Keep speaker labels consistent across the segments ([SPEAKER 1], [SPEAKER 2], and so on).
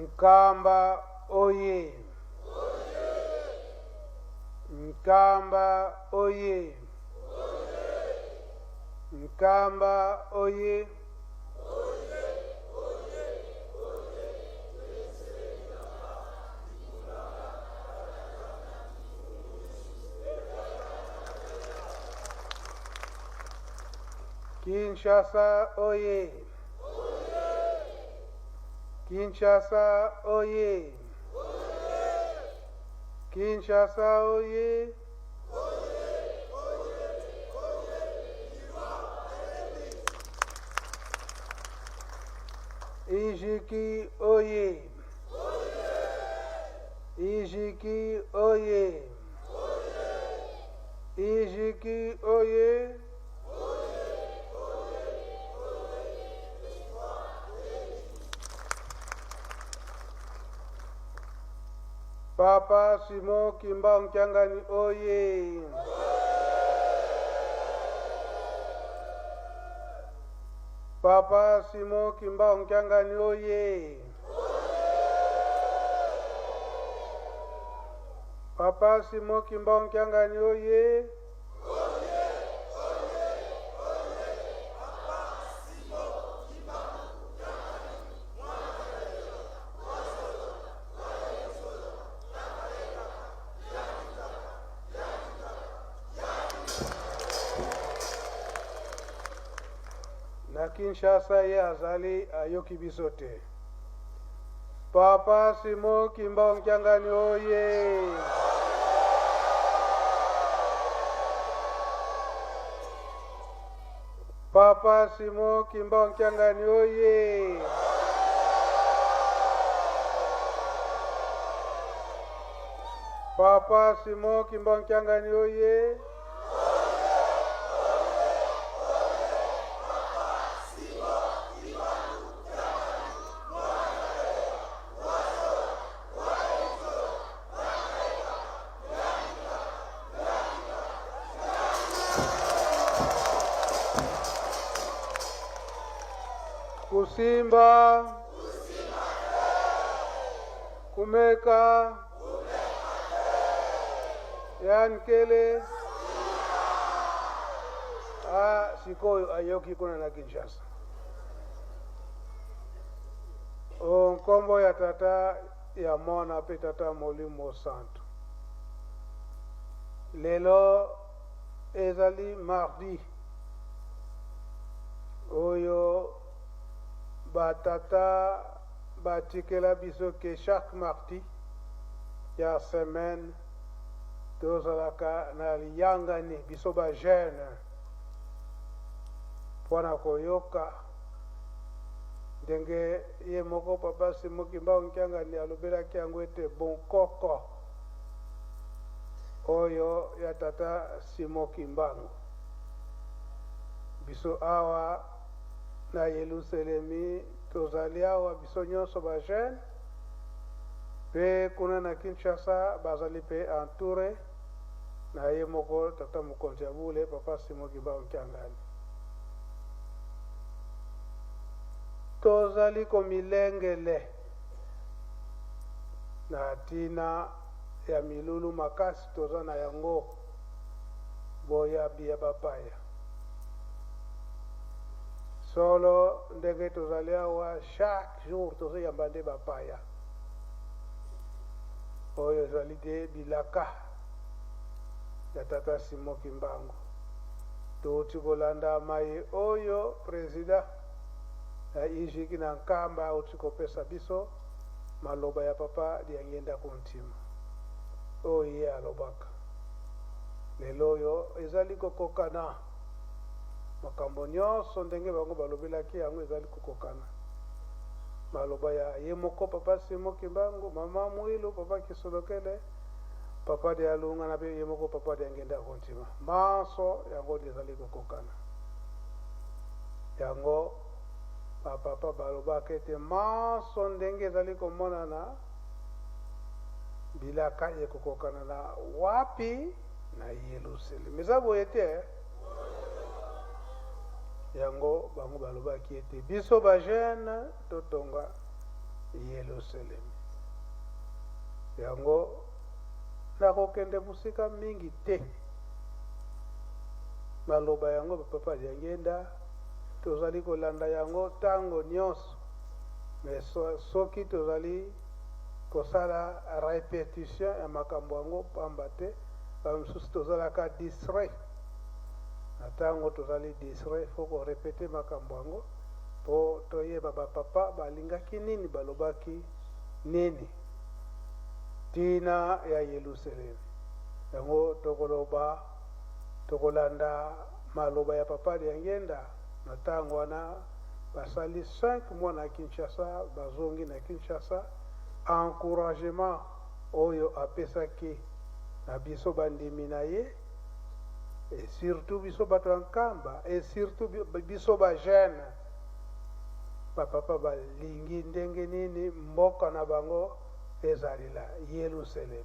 [SPEAKER 1] Nkamba oye! Nkamba oye! Nkamba oye! Kinshasa oye! Kinshasa oye! Kinshasa oye! Ijiki oye! Ijiki oye! Ijiki oye! Papa Simon Kimba Nkyangani oye! Papa Simon Kimba Nkyangani oye! Papa Simon Kimba Nkyangani oye! Na Kinshasa ye azali ayoki biso te. Papa Simon Kimba Nkyangani oye! Papa Simon Kimba Nkyangani oye! Papa Simon Kimba Nkyangani oye! Kusimba, kumeka, yankele, sikoyo ayoki kuna na Kinshasa. Nkombo ya tata ya mona pe tata Molimo Santo. Lelo ezali mardi. Oyo batata batikela biso ke chaque mardi ya semaine tozalaka na liyangani biso ba jeune mpona koyoka ndenge ye moko Papa Simon Kimba Nkyangani alobelaki yango ete bonkoko oyo ya tata Simon Kimbangu biso awa na Yerusalemi tozali awa biso nyonso ba jeune pe kuna na Kinshasa bazali pe entouré na ye moko tata mokonzi ya bule Papa Simon Kimba Nkyangani. Tozali komilengele na tina ya milulu makasi toza na yango boyabi ya bapaya. Solo ndenge tozali awa chaque jour tozo yamba nde bapaya oyo ezali te bilaka ya tata Simon Kimbangu. Touti kolanda mai oyo président ya Ijiki na Nkamba uti kopesa biso maloba ya papa liangenda kontima oyo ye alobaka. Lelo oyo ezali kokokana makambo nyonso ndenge bango balobelaki yango ezali kokokana. Maloba ya ye moko Papa Simon Kimbangu, mama Mwilu, Papa Kisolokele, Papa de Alunga na ye moko Papa de Ngenda kontima. Maso yango ezali kokokana. Yango papa balobaka ete maso ndenge ezali komonana bilaka ye kokokana na wapi na Yerusalem. Eza boye te yango bango balobaki ete biso ba jeune totonga Yerusalem. Yango nakokende musika mingi te. Maloba yango papa yangenda tozali kolanda yango tango nyonso. Mais soki tozali kosala répétition ya makambo yango pamba te bamisusu tozalaka distrait. Na tango tozali distrait faut ko répéter makambo yango po toyeba bapapa balingaki nini balobaki nini tina ya Yerusalem. Yango tokoloba tokolanda maloba ya papa yangenda na tango wana basali 5 mois na Kinshasa, bazongi na Kinshasa, encouragement oyo apesaki na biso bandimi na ye, et surtout biso bato ya Nkamba, et surtout biso ba jeune bapapa balingi ndenge nini mboka na bango ezali la Yerusalem.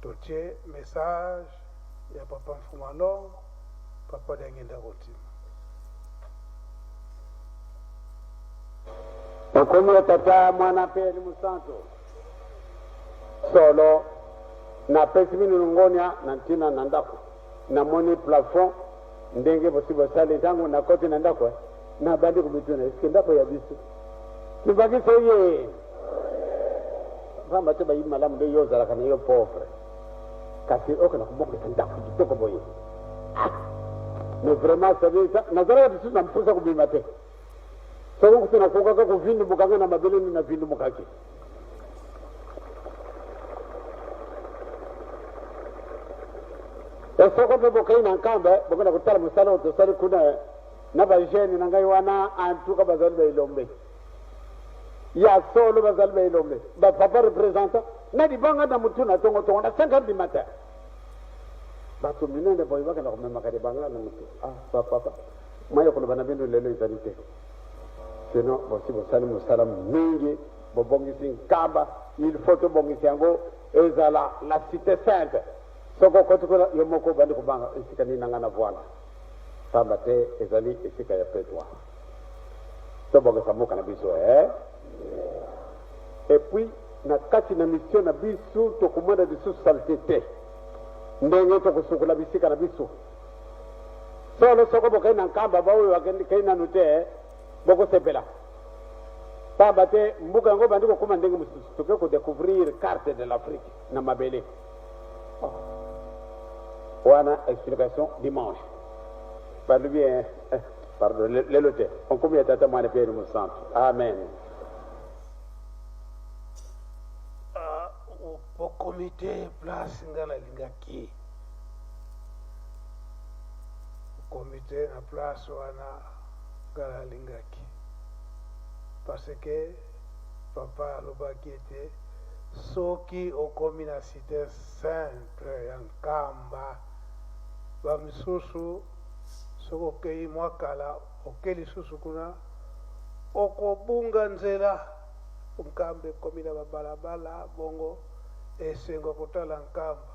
[SPEAKER 1] Totie message ya papa Mfumalongo, papa Dangenda Kotima.
[SPEAKER 2] Nakumia tata mwana peli musanto solo na pesi minu ngonya na ntina na ndako na moni plafond ndenge posibo sale tangu na koti na ndako na bandi kumituna iske ndako ya bisu kibaki soye vamba te bayi malamu de yo zala kana yo pauvre kasi okana kuboka ndako kitoko boye mais vraiment ça veut ça nazara bisu na mpusa kubima te soko kutuna kuka kuvindu mukanga na mabele na vindu mukaki soko pe bokai na Nkamba bokana kutala musala to sali kuna na bajeni nangai wana antuka bazali ba ilombe ya solo bazali ba ilombe ba papa representant na dibanga na mutuna tongo tongo na 5 du matin bato minene boy bakana kumema kare banga na mutu papa mayo kuna bana bindu lelo izalite sinon bosi bosali musala mingi bobongisi Nkamba il faut to bongisi yango ezala la cité sainte soko kotukola yomoko bandi kubanga isika ni nangana voila pamba te ezali isika ya petwa to bongisa moka na biso et puis na kati na mission na biso to komanda biso saltete ndenge to kusukula bisika na biso solo soko bokai na Nkamba bawo wakendi kaina nute boko sepela pamba te mbuka ngo bandi ko kuma ndenge mususu to ko découvrir carte de l'Afrique na mabele wana explication dimanche par le bien pardon le loté on combien tata mwana père mu centre amen
[SPEAKER 1] au comité place ngala lingaki comité na place wana ngala lingaki parce que papa alobaki ete soki okomi na cité sainte ya Nkamba bamisusu soki okei mwakala oke lisusu kuna okobunga nzela Nkamba ekomi na babalabala bongo esengo kotala Nkamba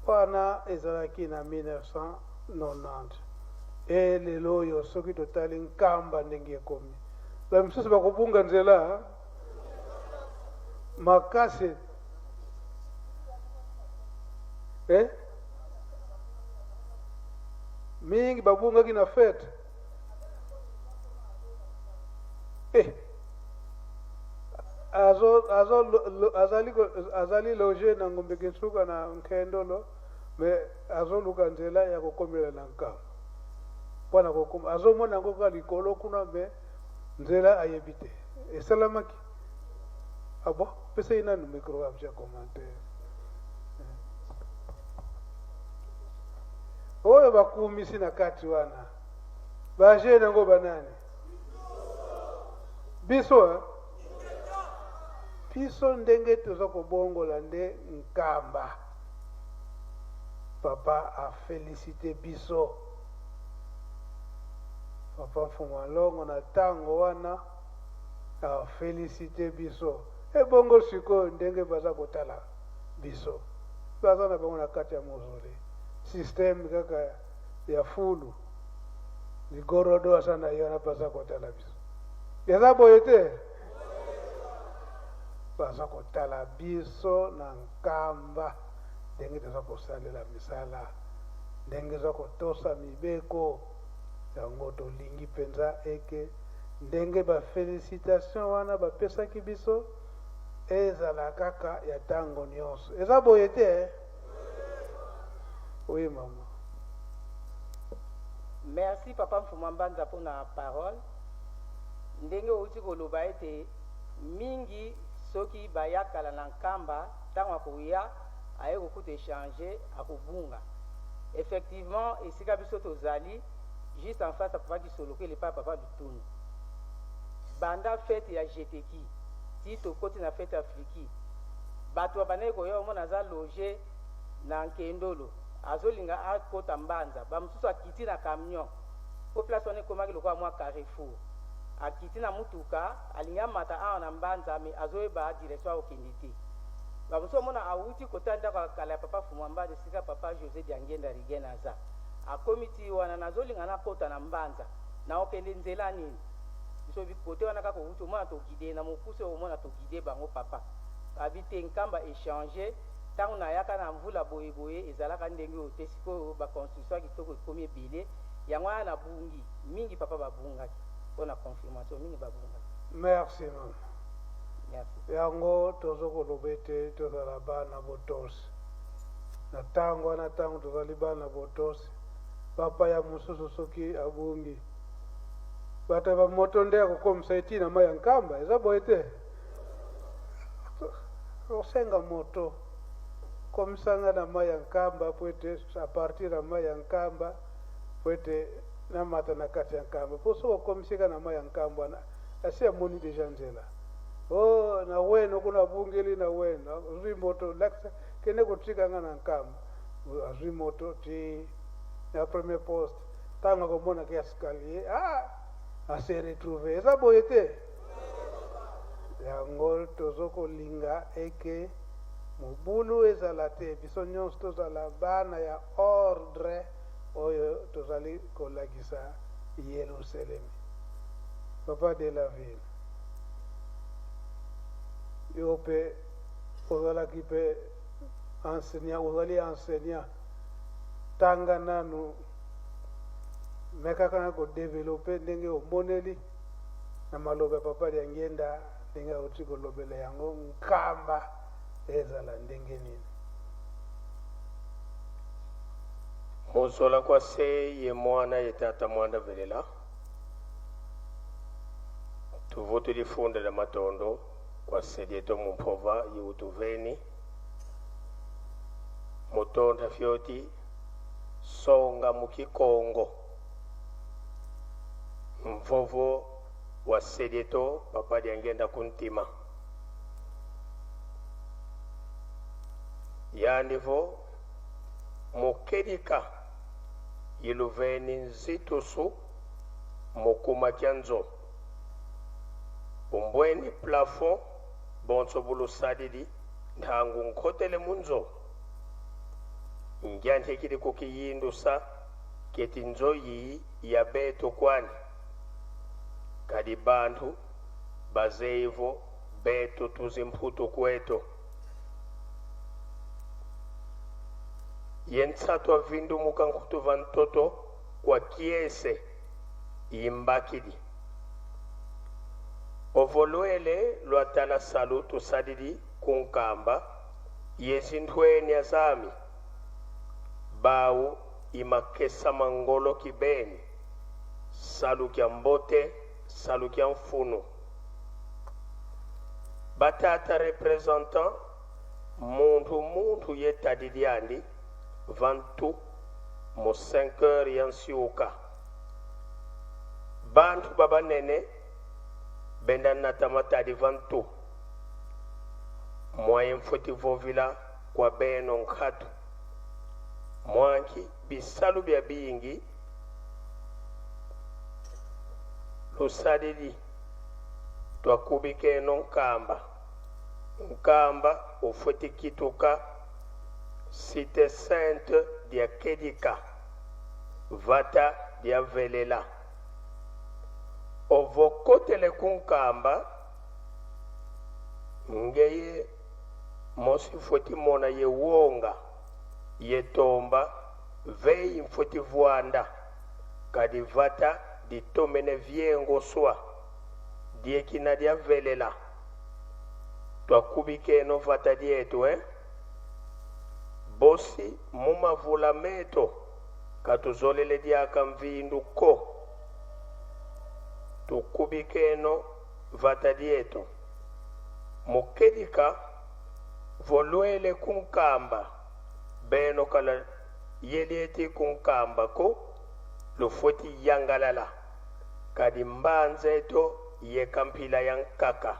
[SPEAKER 1] wana ezalaki na 1990 e lelo oyo soki totali Nkamba ndenge ekomi bamisusu bakobunga nzela makasi mingi babungaki na fete azali loge na Ngombe Kinsuka na Nkendolo me azoluka nzela ya kokomela na Nkamba mpona kokoma azomona yango kaka likolo kuna me nzela ayebi te esalamaki abo pesa inani micro ya commentaire oyo bakumisi na kati wana bajene ngo banani biso biso ndenge toza kobongola nde Nkamba papa a félicité biso papa Mfumalongo na tango wana a félicité biso ebongo sikoyo ndenge baza kotala biso baza na bango na kati ya mozole système kaka ya fulu ligorodo asa na yo na baza kotala biso eza boye te baza kotala biso na nkamba ndenge toza kosalela misala ndenge eza kotosa mibeko yango tolingi mpenza eke ndenge bafélicitation wana bapesaki biso ezala kaka ya ntango nyonso eza boye te oui mama.
[SPEAKER 3] Merci papa Mfuma Mbanza pour la parole. Ndenge outi koloba ete mingi soki bayakala na nkamba ntango akoya aye kokuta échanger akobunga. Effectivement esika biso tozali juste en face à papa Kisoloke le papa Bitunu. Banda fête ya jeteki ti tokoti na fête afriki bato babanaye koya omona aza loge na nkendolo azolinga akota Mbanza bamosusu akiti na camion po place wana ekomaki lokola mwa carrefour akiti na mutuka alingi amata awa na Mbanza me azoyeba direction akokende te bamosusu omona awuti kota ndako akala ya papa Mfuma Mbanza esika papa José Diangenda Rigen aza akomi ti wana nazolinga nakota na Mbanza naokende nzela nini biso bikote wana kaka outi omona tokide na mokuse omona tokide bango papa abite nkamba échanger ntango nayaka na mvula boyeboye ezalaka ndenge oyo te sikoyo baconstruction ya kitoko ekomi ebele yango wana na bungi mingi papa babungaki mpo na confirmation mingi babungaki.
[SPEAKER 1] Merci mama.
[SPEAKER 3] Merci.
[SPEAKER 1] Yango tozokoloba ete tozala bana botosi na ntango wana ntango tozali bana botosi papa ya mosusu soki abungi bato bamoto nde akokomisa etina mai ya nkamba eza boye te osenga moto komisanga na mai ya nkamba po ete a partir ya mai ya nkamba po ete namata na kati ya nkamba po soki okomisika na mai ya nkamba wana asi amoni deja nzela o na weno kuna bungeli na weno azwi moto lakisa kende kotikanga na nkamba azwi moto ti na premier poste ntango akomonaka escalier ase retrouve eza boye te yango tozokolinga eke mobulu ezala te biso nyonso tozala bana ya ordre oyo tozali kolakisa Yerusalemi. Papa de la ville yo mpe ozalaki mpe enseignant ozali enseignant tanga nanu me kaka na kodevelope ndenge omoneli na maloba ya papa Diangenda ndenge auti kolobela yango nkamba ezala ndenge nini.
[SPEAKER 4] Mozola kwa se ye mwana ye tata mwanda velela tuvutu lifunde la matondo kwa se dieto mumpova ye utuveni mutonda fyoti songa mukikongo mvovo wa sedieto papa Diangenda kuntima yandivo mukedika yiluveni nzitusu mukuma kyanzo umbweni plafond bonso bulu sadidi ntangu nkotele munzo njante kidi kukiyindusa keti nzo yi ya beto kwani kadi bantu bazeivo beto tuzimputu kweto yensatwa vindu mukankutuva ntoto kwa kiese imbakidi ovoloele lwatala salu tusadidi kunkamba yezindhweni azami bawu imakesa mangolo kibeni salu kya mbote salu kya mfunu batata representant muntu yetadidiandi vantu mo 5 heures yansiuka bantu baba nene benda natamatadi vantu moyen foti vovila kwa beno nkatu mwanki bisalu bya bingi lusadidi twakubike eno nkamba ufoti kituka Cité Sainte dia Kedika Vata dia Velela Ovokotele kunkamba ngeye mosi foti mona ye wonga ye tomba vei mfoti vuanda kadi vata di tomene viengo swa die kina dia velela twa kubike no vata dietu bosi muma vula meto katuzolele dia kamvindu ko tu kubike no vata dietu mokedika voluele kunkamba beno kala yelieti kunkamba ko lo foti yangalala kadi mbanzeto ye kampila yankaka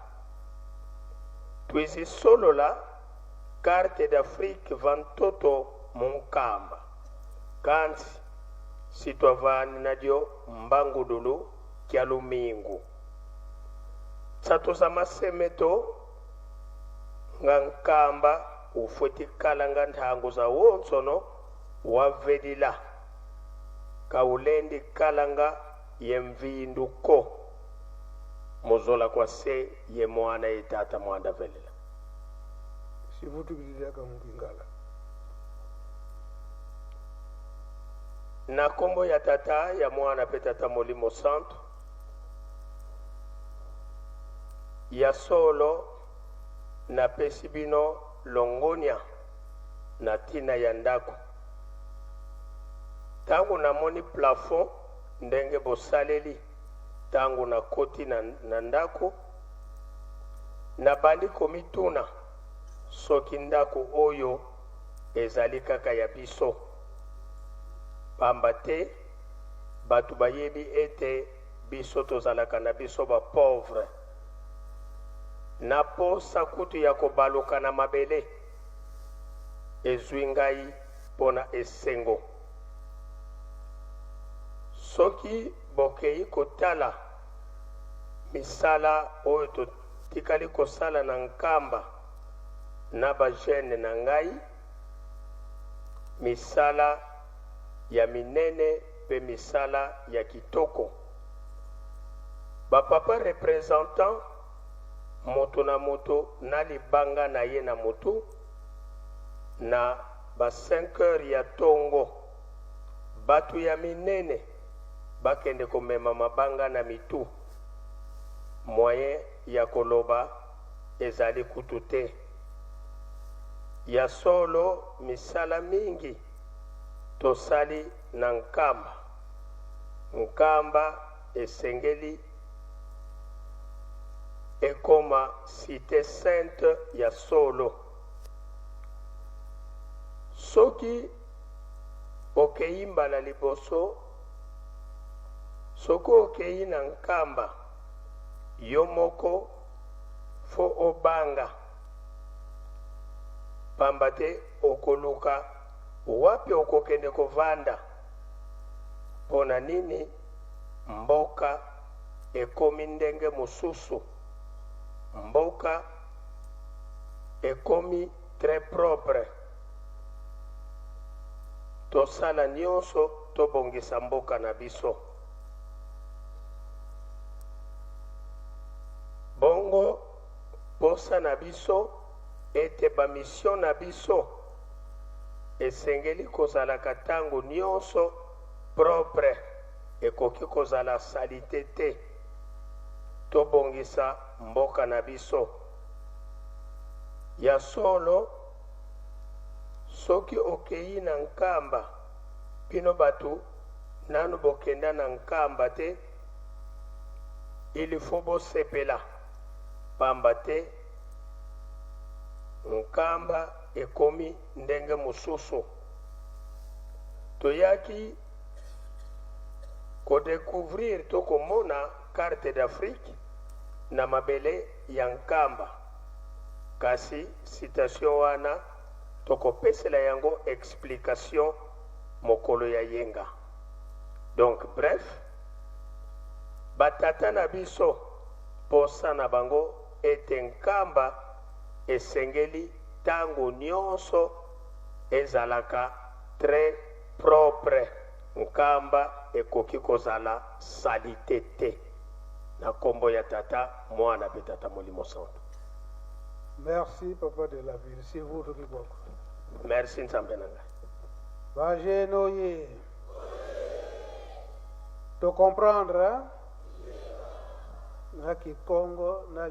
[SPEAKER 4] twisi solo la carte d'Afrique vantoto munkamba kansi sitwavani nadio mbangudulu kyalumingu tsato za masemeto ngankamba ufoti kalanga nthango za wonsono wavedila kaulendi kalanga yemvindu ko mozola kwa se ye mwana itata mwanda velela
[SPEAKER 1] sivutu kididaka mukingala
[SPEAKER 4] na kombo ya tata ya mwana petata molimo santo ya solo na pesibino longonia na tina ya ndako tangu na moni plafond ndenge bosaleli tangu na koti na ndako na bandi komituna soki ndako oyo ezali kaka ya biso pamba te batu bayebi ete biso tozalaka na biso bapauvre na posa kutu ya kobaluka na mabele ezwi ngai mpona esengo soki bokei kotala misala oyo totikali kosala na nkamba na bajene na ngai misala ya minene pe misala ya kitoko bapapa représentant moto na moto na libanga na ye na motu na ba 5 heures ya tongo batu ya minene bakende komema mabanga na mitu moyen ya koloba ezali kutu te ya solo misala mingi tosali na nkamba esengeli ekoma cité sainte ya solo soki okei mbala liboso soko okei na nkamba yo moko fo obanga pamba te okoluka wapi okokende kovanda mpona nini mboka ekomi ndenge mosusu mboka ekomi très propre tosala nyonso tobongisa mboka na biso bongo posa na biso ete bamission na biso esengeli kozalaka ntango nyonso propre ekoki kozala salite te tobongisa mboka na biso ya solo soki okei na nkamba bino batu nanu bokenda na nkamba te ili fo bosepela pamba te nkamba ekomi ndenge mosusu toyaki kodécouvrir tokomona carte d'Afrique na mabele ya nkamba kasi citation wana tokopesela yango explication mokolo ya yenga donc bref batata na biso posa na bango ete nkamba esengeli tango nyonso ezalaka très propre nkamba ekoki kozala salite te na kombo ya tata mwana pe tata molimo santo
[SPEAKER 1] Merci, papa de la ville. C'est vous qui beaucoup.
[SPEAKER 4] Merci Nzambenanga.
[SPEAKER 1] Bagenoye. Tu comprendre, hein? Na Congo, na